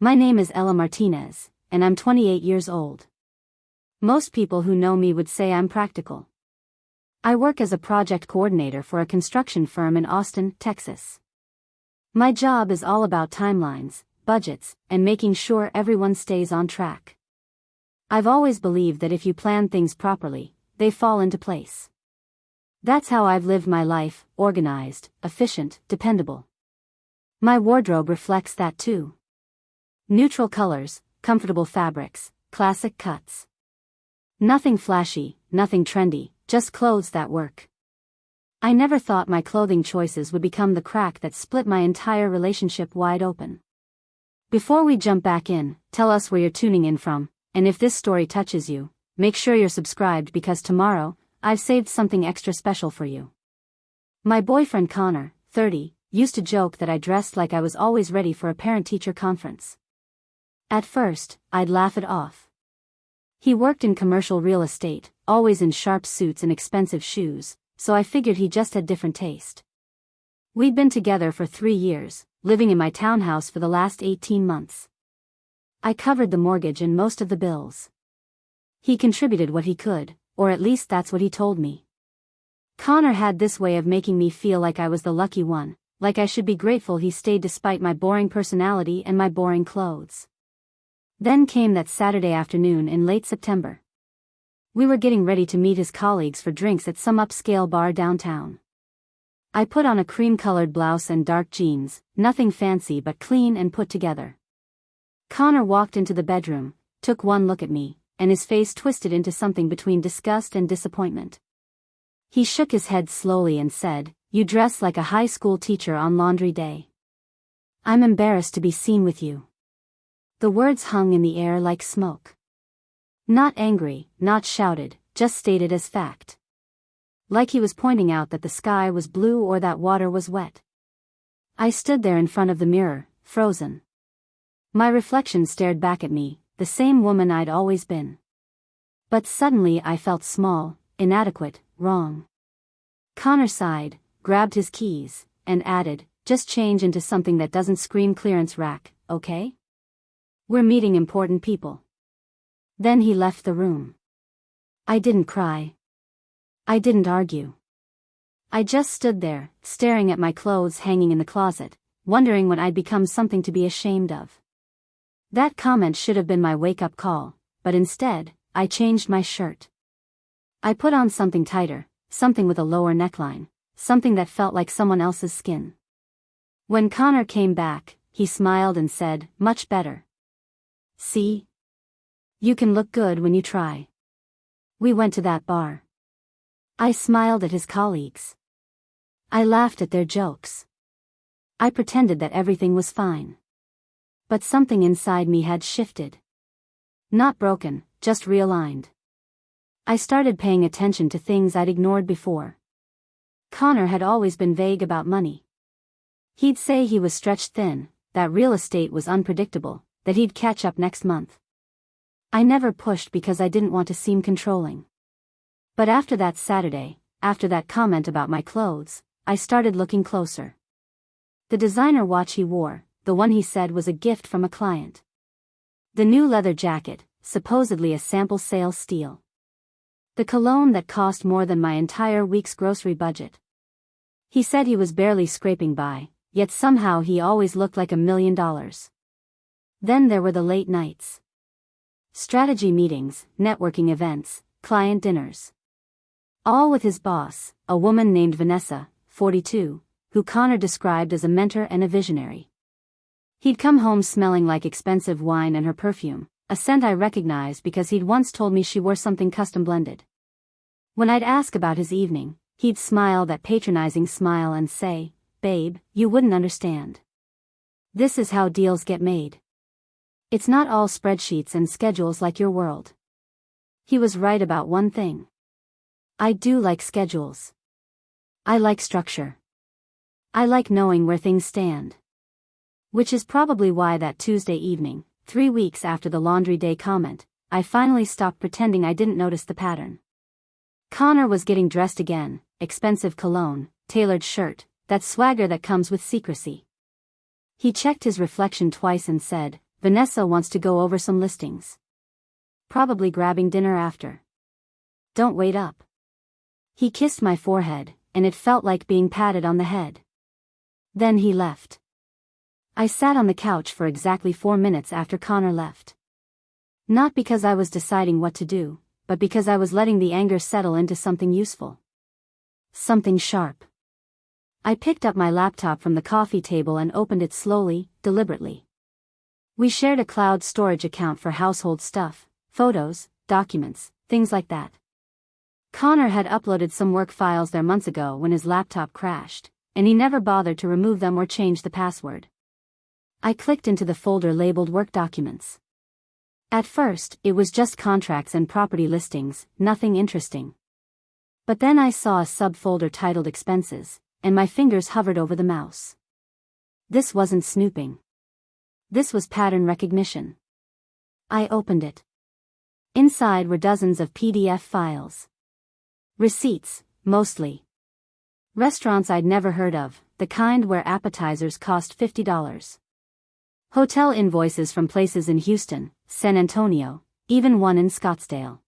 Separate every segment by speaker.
Speaker 1: My name is Ella Martinez, and I'm 28 years old. Most people who know me would say I'm practical. I work as a project coordinator for a construction firm in Austin, Texas. My job is all about timelines, budgets, and making sure everyone stays on track. I've always believed that if you plan things properly, they fall into place. That's how I've lived my life: organized, efficient, dependable. My wardrobe reflects that too. Neutral colors, comfortable fabrics, classic cuts. Nothing flashy, nothing trendy, just clothes that work. I never thought my clothing choices would become the crack that split my entire relationship wide open. Before we jump back in, tell us where you're tuning in from, and if this story touches you, make sure you're subscribed because tomorrow, I've saved something extra special for you. My boyfriend Connor, 30, used to joke that I dressed like I was always ready for a parent-teacher conference. At first, I'd laugh it off. He worked in commercial real estate, always in sharp suits and expensive shoes, so I figured he just had different taste. We'd been together for 3 years, living in my townhouse for the last 18 months. I covered the mortgage and most of the bills. He contributed what he could, or at least that's what he told me. Connor had this way of making me feel like I was the lucky one, like I should be grateful he stayed despite my boring personality and my boring clothes. Then came that Saturday afternoon in late September. We were getting ready to meet his colleagues for drinks at some upscale bar downtown. I put on a cream-colored blouse and dark jeans, nothing fancy but clean and put together. Connor walked into the bedroom, took one look at me, and his face twisted into something between disgust and disappointment. He shook his head slowly and said, "You dress like a high school teacher on laundry day. I'm embarrassed to be seen with you." The words hung in the air like smoke. Not angry, not shouted, just stated as fact. Like he was pointing out that the sky was blue or that water was wet. I stood there in front of the mirror, frozen. My reflection stared back at me, the same woman I'd always been. But suddenly I felt small, inadequate, wrong. Connor sighed, grabbed his keys, and added, "Just change into something that doesn't scream clearance rack, okay? We're meeting important people." Then he left the room. I didn't cry. I didn't argue. I just stood there, staring at my clothes hanging in the closet, wondering when I'd become something to be ashamed of. That comment should have been my wake-up call, but instead, I changed my shirt. I put on something tighter, something with a lower neckline, something that felt like someone else's skin. When Connor came back, he smiled and said, "Much better. See? You can look good when you try." We went to that bar. I smiled at his colleagues. I laughed at their jokes. I pretended that everything was fine. But something inside me had shifted. Not broken, just realigned. I started paying attention to things I'd ignored before. Connor had always been vague about money. He'd say he was stretched thin, that real estate was unpredictable, that he'd catch up next month. I never pushed because I didn't want to seem controlling. But after that Saturday, after that comment about my clothes, I started looking closer. The designer watch he wore, the one he said was a gift from a client. The new leather jacket, supposedly a sample sale steal. The cologne that cost more than my entire week's grocery budget. He said he was barely scraping by, yet somehow he always looked like $1 million. Then there were the late nights. Strategy meetings, networking events, client dinners. All with his boss, a woman named Vanessa, 42, who Connor described as a mentor and a visionary. He'd come home smelling like expensive wine and her perfume, a scent I recognized because he'd once told me she wore something custom blended. When I'd ask about his evening, he'd smile that patronizing smile and say, "Babe, you wouldn't understand. This is how deals get made. It's not all spreadsheets and schedules like your world." He was right about one thing. I do like schedules. I like structure. I like knowing where things stand. Which is probably why that Tuesday evening, 3 weeks after the laundry day comment, I finally stopped pretending I didn't notice the pattern. Connor was getting dressed again, expensive cologne, tailored shirt, that swagger that comes with secrecy. He checked his reflection twice and said, Vanessa wants to go over some listings. Probably grabbing dinner after. Don't wait up. He kissed my forehead, and it felt like being patted on the head. Then he left. I sat on the couch for exactly 4 minutes after Connor left. Not because I was deciding what to do, but because I was letting the anger settle into something useful. Something sharp. I picked up my laptop from the coffee table and opened it slowly, deliberately. We shared a cloud storage account for household stuff, photos, documents, things like that. Connor had uploaded some work files there months ago when his laptop crashed, and he never bothered to remove them or change the password. I clicked into the folder labeled Work Documents. At first, it was just contracts and property listings, nothing interesting. But then I saw a subfolder titled Expenses, and my fingers hovered over the mouse. This wasn't snooping. This was pattern recognition. I opened it. Inside were dozens of PDF files. Receipts, mostly. Restaurants I'd never heard of, the kind where appetizers cost $50. Hotel invoices from places in Houston, San Antonio, even one in Scottsdale.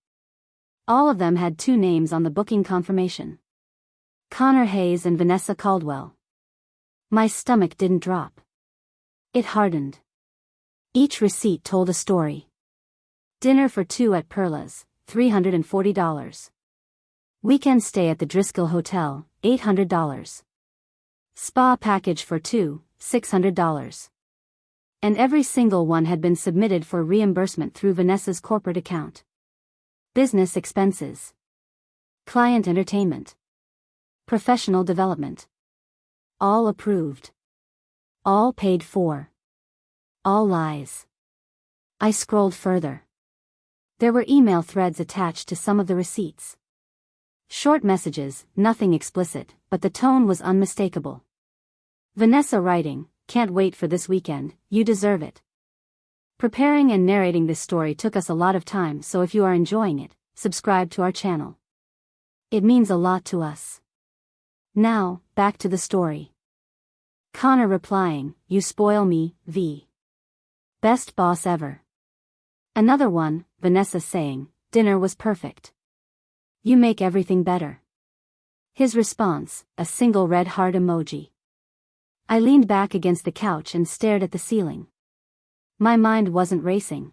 Speaker 1: All of them had 2 names on the booking confirmation. Connor Hayes and Vanessa Caldwell. My stomach didn't drop. It hardened. Each receipt told a story. Dinner for 2 at Perla's, $340. Weekend stay at the Driscoll Hotel, $800. Spa package for 2, $600. And every single one had been submitted for reimbursement through Vanessa's corporate account. Business expenses. Client entertainment. Professional development. All approved. All paid for. All lies. I scrolled further. There were email threads attached to some of the receipts. Short messages, nothing explicit, but the tone was unmistakable. Vanessa writing, "Can't wait for this weekend, you deserve it." Preparing and narrating this story took us a lot of time, so if you are enjoying it, subscribe to our channel. It means a lot to us. Now, back to the story. Connor replying, "You spoil me, V. Best boss ever." Another one, Vanessa saying, "Dinner was perfect. You make everything better." His response, a single red heart emoji. I leaned back against the couch and stared at the ceiling. My mind wasn't racing.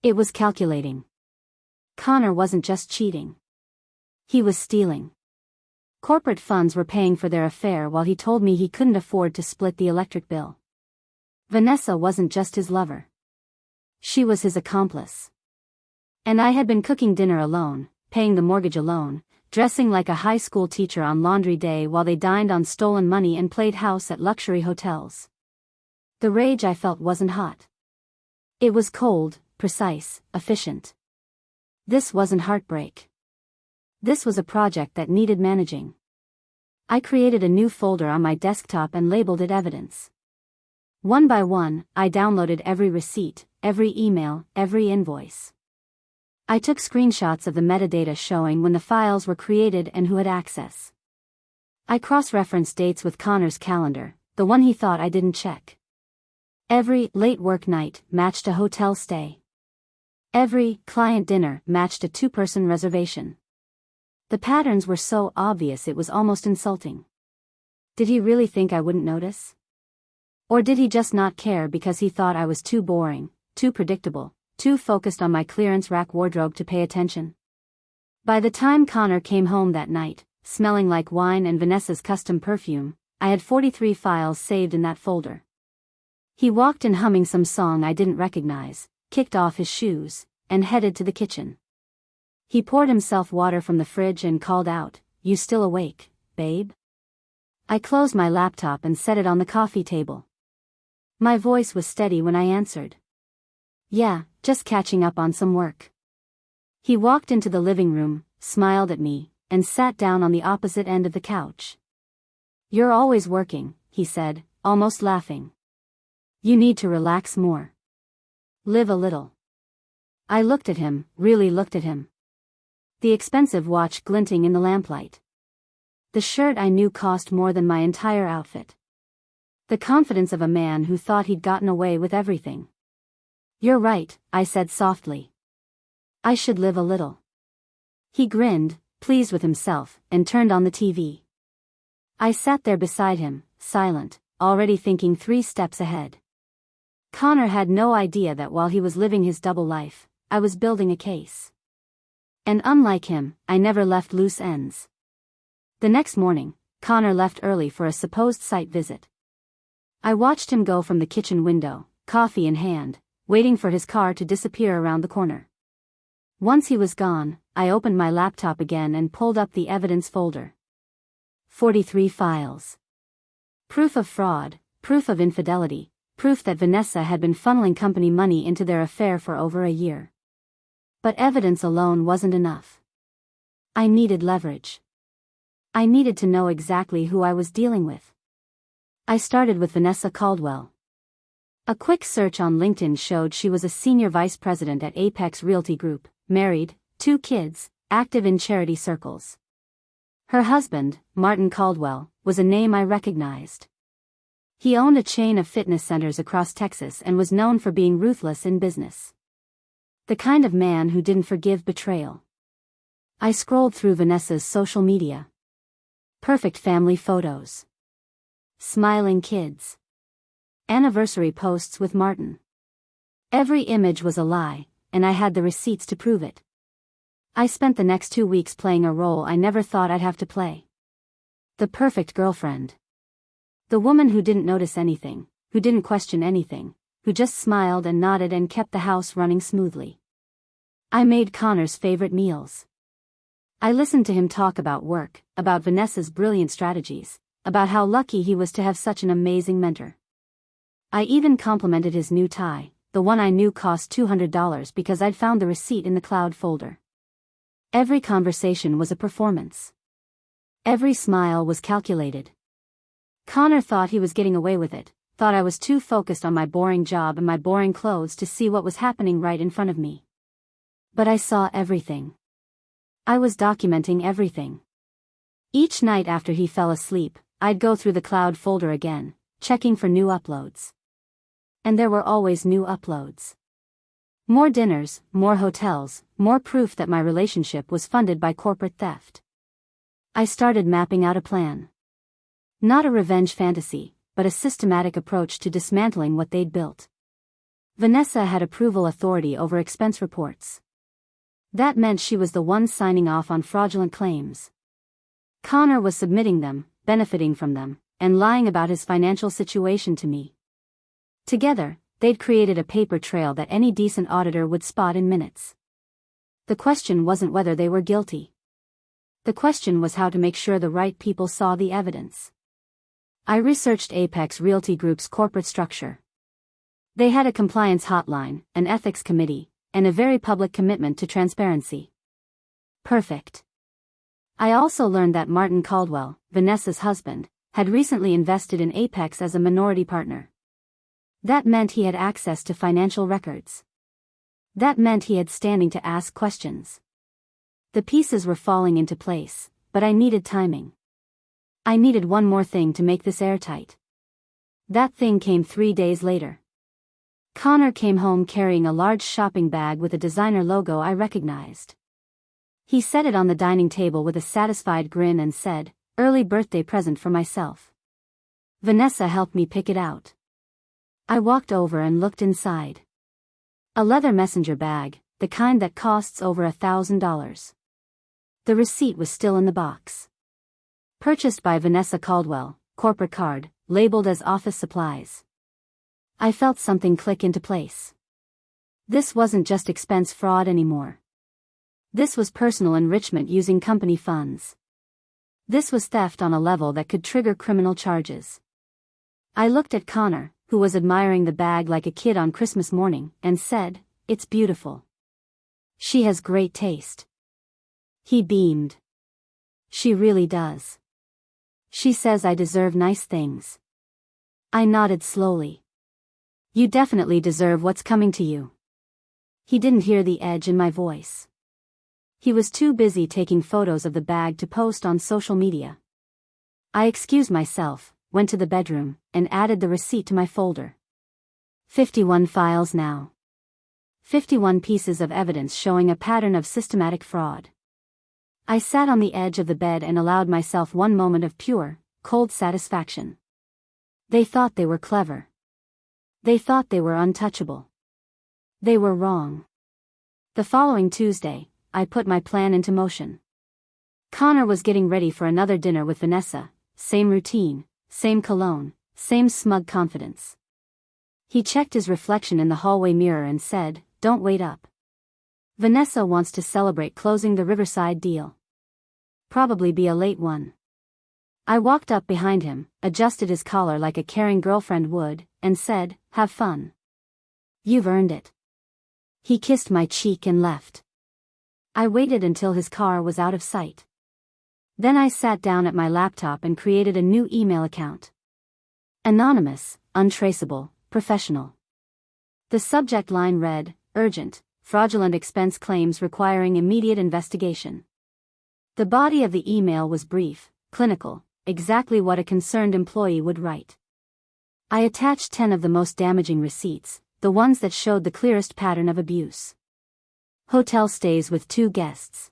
Speaker 1: It was calculating. Connor wasn't just cheating. He was stealing. Corporate funds were paying for their affair while he told me he couldn't afford to split the electric bill. Vanessa wasn't just his lover. She was his accomplice. And I had been cooking dinner alone, paying the mortgage alone, dressing like a high school teacher on laundry day while they dined on stolen money and played house at luxury hotels. The rage I felt wasn't hot. It was cold, precise, efficient. This wasn't heartbreak. This was a project that needed managing. I created a new folder on my desktop and labeled it Evidence. One by one, I downloaded every receipt, every email, every invoice. I took screenshots of the metadata showing when the files were created and who had access. I cross-referenced dates with Connor's calendar, the one he thought I didn't check. Every late work night matched a hotel stay. Every client dinner matched a 2-person reservation. The patterns were so obvious it was almost insulting. Did he really think I wouldn't notice? Or did he just not care because he thought I was too boring, too predictable, too focused on my clearance rack wardrobe to pay attention? By the time Connor came home that night, smelling like wine and Vanessa's custom perfume, I had 43 files saved in that folder. He walked in humming some song I didn't recognize, kicked off his shoes, and headed to the kitchen. He poured himself water from the fridge and called out, "You still awake, babe?" I closed my laptop and set it on the coffee table. My voice was steady when I answered. "Yeah, just catching up on some work." He walked into the living room, smiled at me, and sat down on the opposite end of the couch. "You're always working," he said, almost laughing. "You need to relax more. Live a little." I looked at him, really looked at him. The expensive watch glinting in the lamplight. The shirt I knew cost more than my entire outfit. The confidence of a man who thought he'd gotten away with everything. You're right, I said softly. I should live a little. He grinned, pleased with himself, and turned on the TV. I sat there beside him, silent, already thinking 3 steps ahead. Connor had no idea that while he was living his double life, I was building a case. And unlike him, I never left loose ends. The next morning, Connor left early for a supposed site visit. I watched him go from the kitchen window, coffee in hand, waiting for his car to disappear around the corner. Once he was gone, I opened my laptop again and pulled up the evidence folder. 43 files. Proof of fraud, proof of infidelity, proof that Vanessa had been funneling company money into their affair for over a year. But evidence alone wasn't enough. I needed leverage. I needed to know exactly who I was dealing with. I started with Vanessa Caldwell. A quick search on LinkedIn showed she was a senior vice president at Apex Realty Group, married, 2 kids, active in charity circles. Her husband, Martin Caldwell, was a name I recognized. He owned a chain of fitness centers across Texas and was known for being ruthless in business. The kind of man who didn't forgive betrayal. I scrolled through Vanessa's social media. Perfect family photos. Smiling kids. Anniversary posts with Martin. Every image was a lie, and I had the receipts to prove it. I spent the next 2 weeks playing a role I never thought I'd have to play. The perfect girlfriend. The woman who didn't notice anything, who didn't question anything, who just smiled and nodded and kept the house running smoothly. I made Connor's favorite meals. I listened to him talk about work, about Vanessa's brilliant strategies, about how lucky he was to have such an amazing mentor. I even complimented his new tie, the one I knew cost $200 because I'd found the receipt in the cloud folder. Every conversation was a performance. Every smile was calculated. Connor thought he was getting away with it, thought I was too focused on my boring job and my boring clothes to see what was happening right in front of me. But I saw everything. I was documenting everything. Each night after he fell asleep, I'd go through the cloud folder again, checking for new uploads. And there were always new uploads. More dinners, more hotels, more proof that my relationship was funded by corporate theft. I started mapping out a plan. Not a revenge fantasy, but a systematic approach to dismantling what they'd built. Vanessa had approval authority over expense reports. That meant she was the one signing off on fraudulent claims. Connor was submitting them, benefiting from them, and lying about his financial situation to me. Together, they'd created a paper trail that any decent auditor would spot in minutes. The question wasn't whether they were guilty. The question was how to make sure the right people saw the evidence. I researched Apex Realty Group's corporate structure. They had a compliance hotline, an ethics committee, and a very public commitment to transparency. Perfect. I also learned that Martin Caldwell, Vanessa's husband, had recently invested in Apex as a minority partner. That meant he had access to financial records. That meant he had standing to ask questions. The pieces were falling into place, but I needed timing. I needed one more thing to make this airtight. That thing came 3 days later. Connor came home carrying a large shopping bag with a designer logo I recognized. He set it on the dining table with a satisfied grin and said, "Early birthday present for myself." Vanessa helped me pick it out. I walked over and looked inside. A leather messenger bag, the kind that costs over $1,000. The receipt was still in the box. Purchased by Vanessa Caldwell, corporate card, labeled as office supplies. I felt something click into place. This wasn't just expense fraud anymore. This was personal enrichment using company funds. This was theft on a level that could trigger criminal charges. I looked at Connor, who was admiring the bag like a kid on Christmas morning, and said, "It's beautiful. She has great taste." He beamed. "She really does. She says I deserve nice things." I nodded slowly. "You definitely deserve what's coming to you." He didn't hear the edge in my voice. He was too busy taking photos of the bag to post on social media. I excused myself, went to the bedroom, and added the receipt to my folder. 51 files now. 51 pieces of evidence showing a pattern of systematic fraud. I sat on the edge of the bed and allowed myself one moment of pure, cold satisfaction. They thought they were clever. They thought they were untouchable. They were wrong. The following Tuesday, I put my plan into motion. Connor was getting ready for another dinner with Vanessa, same routine, same cologne, same smug confidence. He checked his reflection in the hallway mirror and said, "Don't wait up. Vanessa wants to celebrate closing the Riverside deal. Probably be a late one." I walked up behind him, adjusted his collar like a caring girlfriend would, and said, "Have fun. You've earned it." He kissed my cheek and left. I waited until his car was out of sight. Then I sat down at my laptop and created a new email account. Anonymous, untraceable, professional. The subject line read, "Urgent, fraudulent expense claims requiring immediate investigation." The body of the email was brief, clinical, exactly what a concerned employee would write. I attached 10 of the most damaging receipts, the ones that showed the clearest pattern of abuse. Hotel stays with 2 guests.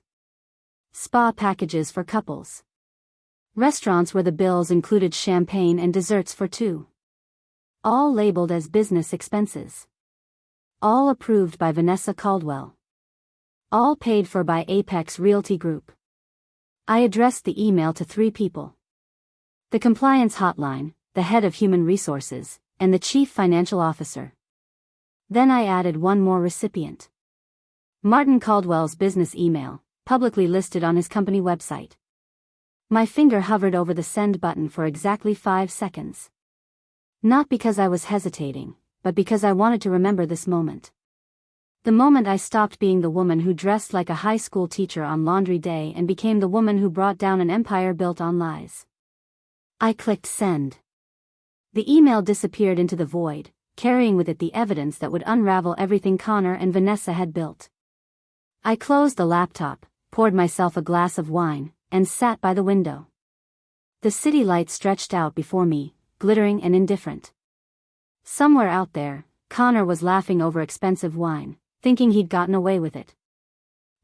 Speaker 1: Spa packages for couples. Restaurants where the bills included champagne and desserts for 2. All labeled as business expenses. All approved by Vanessa Caldwell. All paid for by Apex Realty Group. I addressed the email to 3 people. The compliance hotline, the head of human resources, and the chief financial officer. Then I added one more recipient. Martin Caldwell's business email, publicly listed on his company website. My finger hovered over the send button for exactly 5 seconds. Not because I was hesitating, but because I wanted to remember this moment. The moment I stopped being the woman who dressed like a high school teacher on laundry day and became the woman who brought down an empire built on lies. I clicked send. The email disappeared into the void, carrying with it the evidence that would unravel everything Connor and Vanessa had built. I closed the laptop, poured myself a glass of wine, and sat by the window. The city lights stretched out before me, glittering and indifferent. Somewhere out there, Connor was laughing over expensive wine, thinking he'd gotten away with it.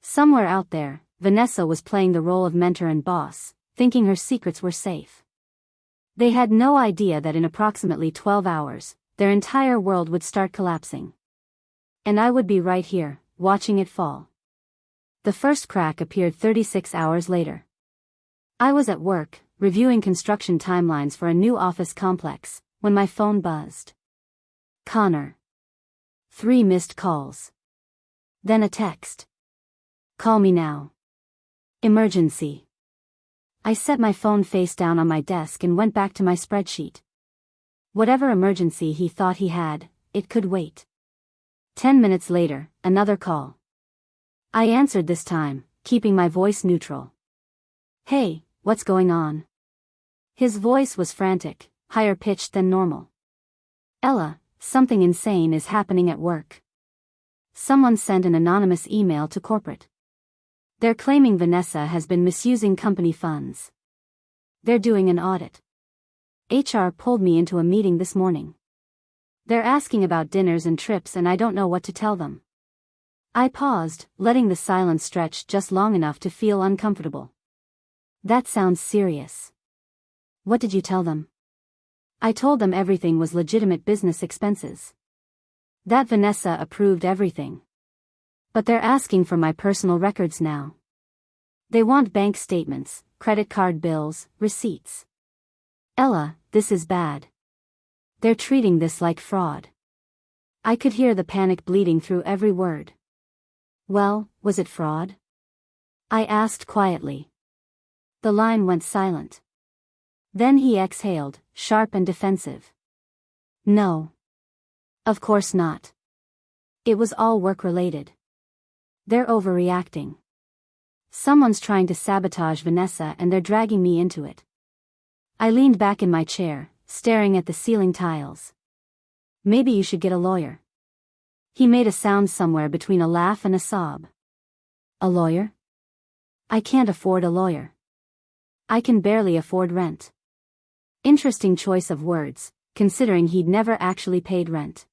Speaker 1: Somewhere out there, Vanessa was playing the role of mentor and boss, thinking her secrets were safe. They had no idea that in approximately 12 hours, their entire world would start collapsing. And I would be right here, watching it fall. The first crack appeared 36 hours later. I was at work, reviewing construction timelines for a new office complex, when my phone buzzed. Connor. 3 missed calls. Then a text. "Call me now. Emergency." I set my phone face down on my desk and went back to my spreadsheet. Whatever emergency he thought he had, it could wait. 10 minutes later, another call. I answered this time, keeping my voice neutral. "Hey, what's going on?" His voice was frantic, higher pitched than normal. "Ella, something insane is happening at work. Someone sent an anonymous email to corporate. They're claiming Vanessa has been misusing company funds. They're doing an audit. HR pulled me into a meeting this morning. They're asking about dinners and trips and I don't know what to tell them." I paused, letting the silence stretch just long enough to feel uncomfortable. "That sounds serious. What did you tell them?" "I told them everything was legitimate business expenses. That Vanessa approved everything. But they're asking for my personal records now. They want bank statements, credit card bills, receipts. Ella, this is bad. They're treating this like fraud." I could hear the panic bleeding through every word. "Well, was it fraud?" I asked quietly. The line went silent. Then he exhaled, sharp and defensive. "No. Of course not. It was all work-related. They're overreacting. Someone's trying to sabotage Vanessa and they're dragging me into it." I leaned back in my chair, staring at the ceiling tiles. "Maybe you should get a lawyer." He made a sound somewhere between a laugh and a sob. "A lawyer? I can't afford a lawyer. I can barely afford rent." Interesting choice of words, considering he'd never actually paid rent.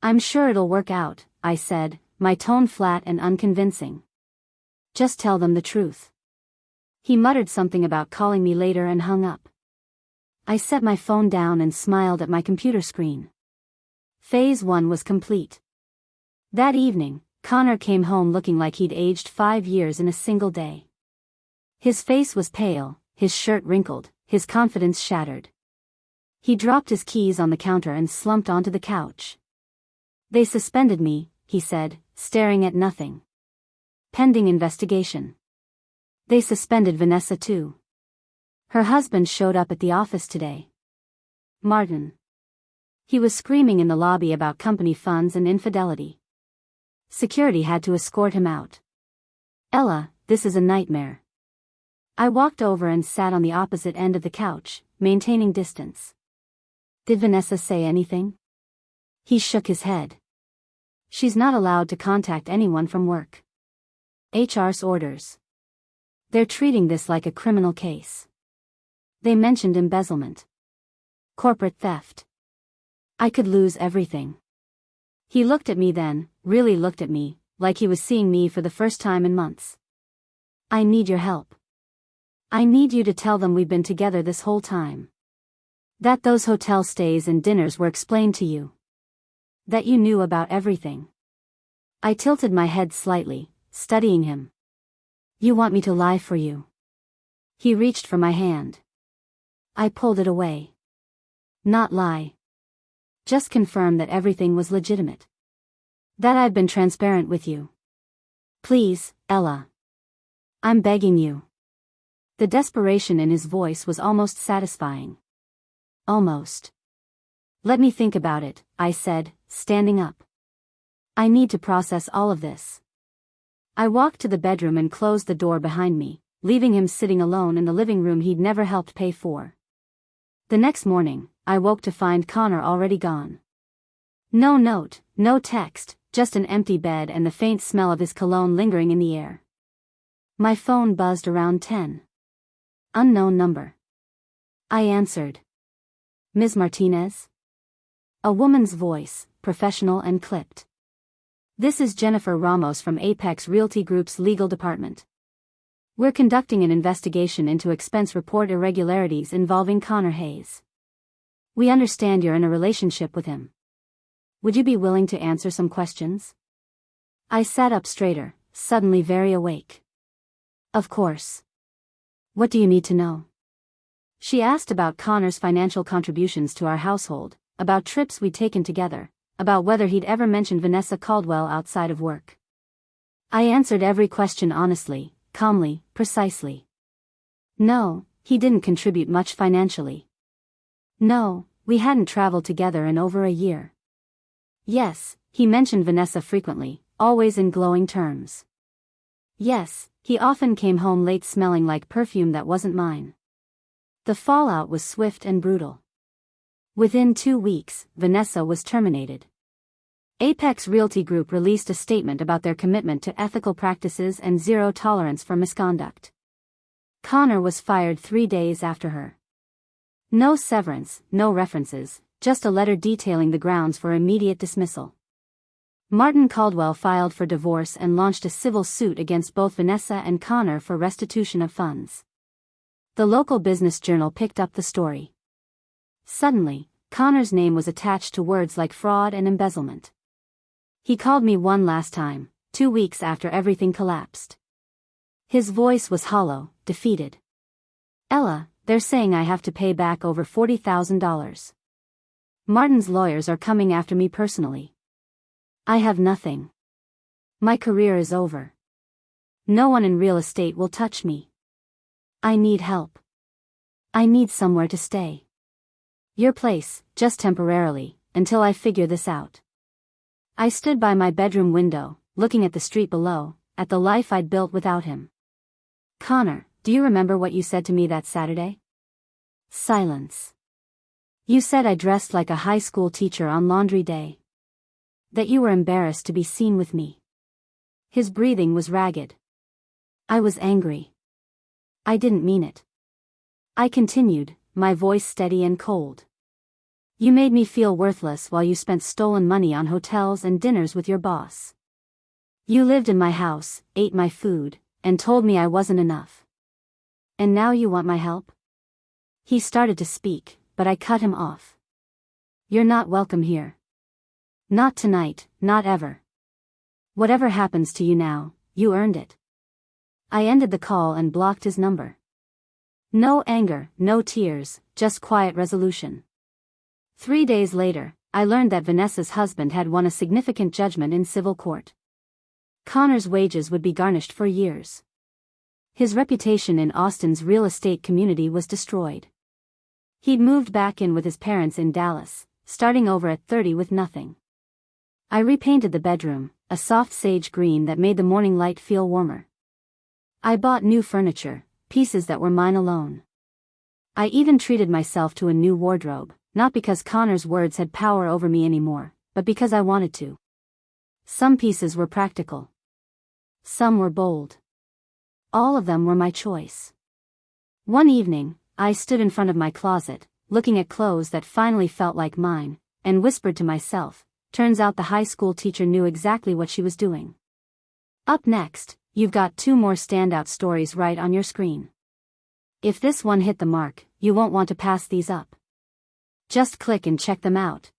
Speaker 1: I'm sure it'll work out, I said, my tone flat and unconvincing. Just tell them the truth. He muttered something about calling me later and hung up. I set my phone down and smiled at my computer screen. Phase 1 was complete. That evening, Connor came home looking like he'd aged 5 years in a single day. His face was pale, his shirt wrinkled, his confidence shattered. He dropped his keys on the counter and slumped onto the couch. They suspended me, he said, staring at nothing. Pending investigation. They suspended Vanessa too. Her husband showed up at the office today. Martin. He was screaming in the lobby about company funds and infidelity. Security had to escort him out. Ella, this is a nightmare. I walked over and sat on the opposite end of the couch, maintaining distance. Did Vanessa say anything? He shook his head. She's not allowed to contact anyone from work. HR's orders. They're treating this like a criminal case. They mentioned embezzlement. Corporate theft. I could lose everything. He looked at me then, really looked at me, like he was seeing me for the first time in months. I need your help. I need you to tell them we've been together this whole time. That those hotel stays and dinners were explained to you. That you knew about everything. I tilted my head slightly, studying him. You want me to lie for you? He reached for my hand. I pulled it away. Not lie. Just confirm that everything was legitimate. That I've been transparent with you. Please, Ella. I'm begging you. The desperation in his voice was almost satisfying. Almost. Let me think about it, I said, standing up. I need to process all of this. I walked to the bedroom and closed the door behind me, leaving him sitting alone in the living room he'd never helped pay for. The next morning, I woke to find Connor already gone. No note, no text, just an empty bed and the faint smell of his cologne lingering in the air. My phone buzzed around 10. Unknown number. I answered. Ms. Martinez? A woman's voice, professional and clipped. This is Jennifer Ramos from Apex Realty Group's legal department. We're conducting an investigation into expense report irregularities involving Connor Hayes. We understand you're in a relationship with him. Would you be willing to answer some questions? I sat up straighter, suddenly very awake. Of course. What do you need to know? She asked about Connor's financial contributions to our household, about trips we'd taken together, about whether he'd ever mentioned Vanessa Caldwell outside of work. I answered every question honestly, calmly, precisely. No, he didn't contribute much financially. No, we hadn't traveled together in over a year. Yes, he mentioned Vanessa frequently, always in glowing terms. Yes, he often came home late smelling like perfume that wasn't mine. The fallout was swift and brutal. Within 2 weeks, Vanessa was terminated. Apex Realty Group released a statement about their commitment to ethical practices and zero tolerance for misconduct. Connor was fired 3 days after her. No severance, no references, just a letter detailing the grounds for immediate dismissal. Martin Caldwell filed for divorce and launched a civil suit against both Vanessa and Connor for restitution of funds. The local business journal picked up the story. Suddenly, Connor's name was attached to words like fraud and embezzlement. He called me one last time, 2 weeks after everything collapsed. His voice was hollow, defeated. Ella, they're saying I have to pay back over $40,000. Martin's lawyers are coming after me personally. I have nothing. My career is over. No one in real estate will touch me. I need help. I need somewhere to stay. Your place, just temporarily, until I figure this out. I stood by my bedroom window, looking at the street below, at the life I'd built without him. Connor, do you remember what you said to me that Saturday? Silence. You said I dressed like a high school teacher on laundry day. That you were embarrassed to be seen with me. His breathing was ragged. I was angry. I didn't mean it. I continued, my voice steady and cold. You made me feel worthless while you spent stolen money on hotels and dinners with your boss. You lived in my house, ate my food, and told me I wasn't enough. And now you want my help? He started to speak, but I cut him off. You're not welcome here. Not tonight, not ever. Whatever happens to you now, you earned it. I ended the call and blocked his number. No anger, no tears, just quiet resolution. 3 days later, I learned that Vanessa's husband had won a significant judgment in civil court. Connor's wages would be garnished for years. His reputation in Austin's real estate community was destroyed. He'd moved back in with his parents in Dallas, starting over at 30 with nothing. I repainted the bedroom, a soft sage green that made the morning light feel warmer. I bought new furniture, pieces that were mine alone. I even treated myself to a new wardrobe, not because Connor's words had power over me anymore, but because I wanted to. Some pieces were practical. Some were bold. All of them were my choice. One evening, I stood in front of my closet, looking at clothes that finally felt like mine, and whispered to myself, turns out the high school teacher knew exactly what she was doing. Up next, you've got 2 more standout stories right on your screen. If this one hit the mark, you won't want to pass these up. Just click and check them out.